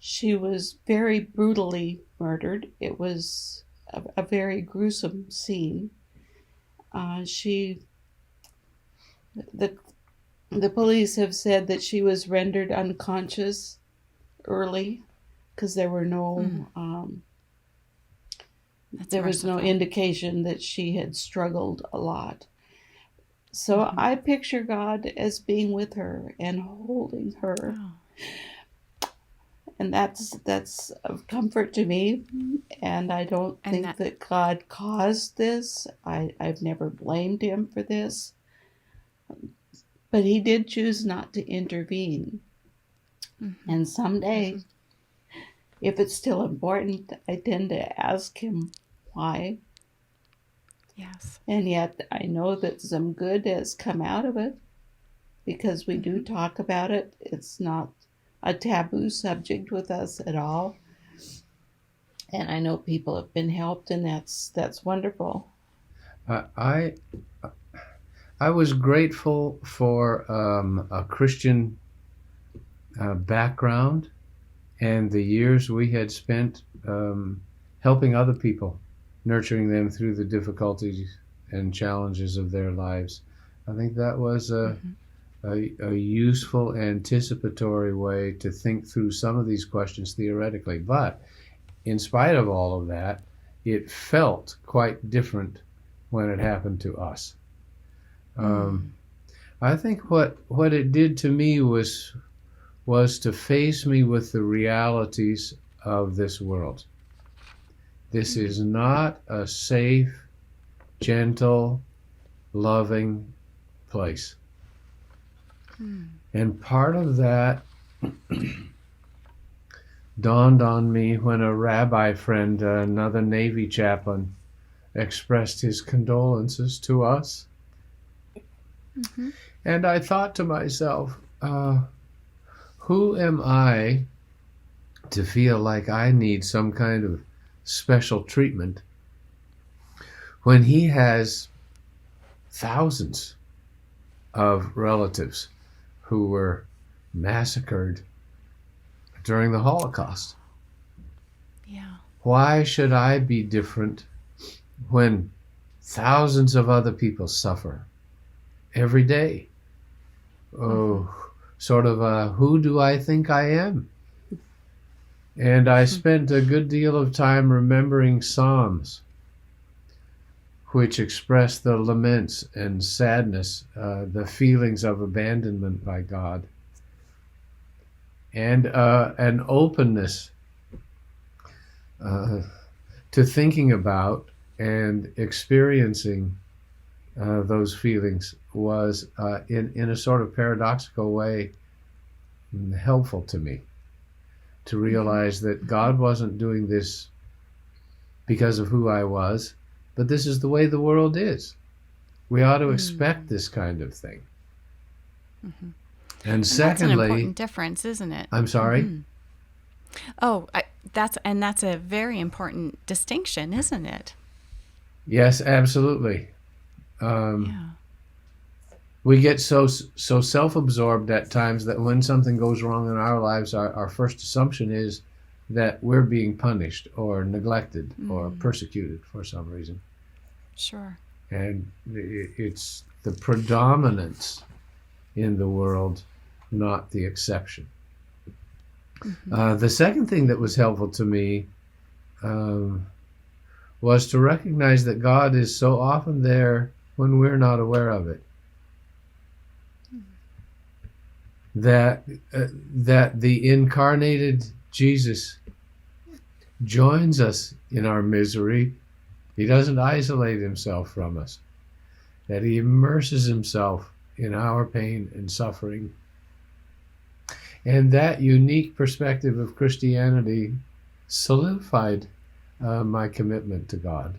She was very brutally murdered. It was a very gruesome scene. She, the the police have said that she was rendered unconscious early because there were Mm. no That's there was no merciful. indication that she had struggled a lot. So Mm-hmm. I picture God as being with her and holding her, Oh, and that's of comfort to me. And I don't and think that. that God caused this. I've never blamed him for this, but he did choose not to intervene. Mm-hmm. And Mm-hmm. someday, if it's still important, I tend to ask him why. Yes. And yet I know that some good has come out of it because we do Mm-hmm. talk about it. It's not a taboo subject with us at all. And I know people have been helped, and that's wonderful. I I was grateful for a Christian background and the years we had spent helping other people, nurturing them through the difficulties and challenges of their lives. I think that was Mm-hmm. a useful anticipatory way to think through some of these questions theoretically. But in spite of all of that, it felt quite different when it happened to us. Um, Mm. I think what it did to me was to face me with the realities of this world. This Mm. is not a safe, gentle, loving place. Mm. And part of that dawned on me when a rabbi friend, another Navy chaplain, expressed his condolences to us. Mm-hmm. And I thought to myself, who am I to feel like I need some kind of special treatment when he has thousands of relatives who were massacred during the Holocaust? Yeah. Why should I be different when thousands of other people suffer every day? Mm-hmm. Oh, sort of a who do I think I am? And I spent a good deal of time remembering Psalms, which express the laments and sadness, the feelings of abandonment by God, and an openness uh, to thinking about and experiencing those feelings was, in a sort of paradoxical way, helpful to me to Mm-hmm. realize that Mm-hmm. God wasn't doing this because of who I was, but this is the way the world is. We ought to expect Mm. this kind of thing. Mm-hmm. And And that's an secondly, important difference, isn't it? I'm sorry? Mm-hmm. Oh, that's a very important distinction, isn't it? Yes, absolutely. Um, Yeah. we get so self-absorbed at times that when something goes wrong in our lives, our first assumption is that we're being punished or neglected or Mm. persecuted for some reason. Sure. And it's the predominance in the world, not the exception. Mm-hmm. The second thing that was helpful to me um, was to recognize that God is so often there when we're not aware of it. That that the incarnated Jesus joins us in our misery. He doesn't isolate himself from us. That he immerses himself in our pain and suffering. And that unique perspective of Christianity solidified my commitment to God.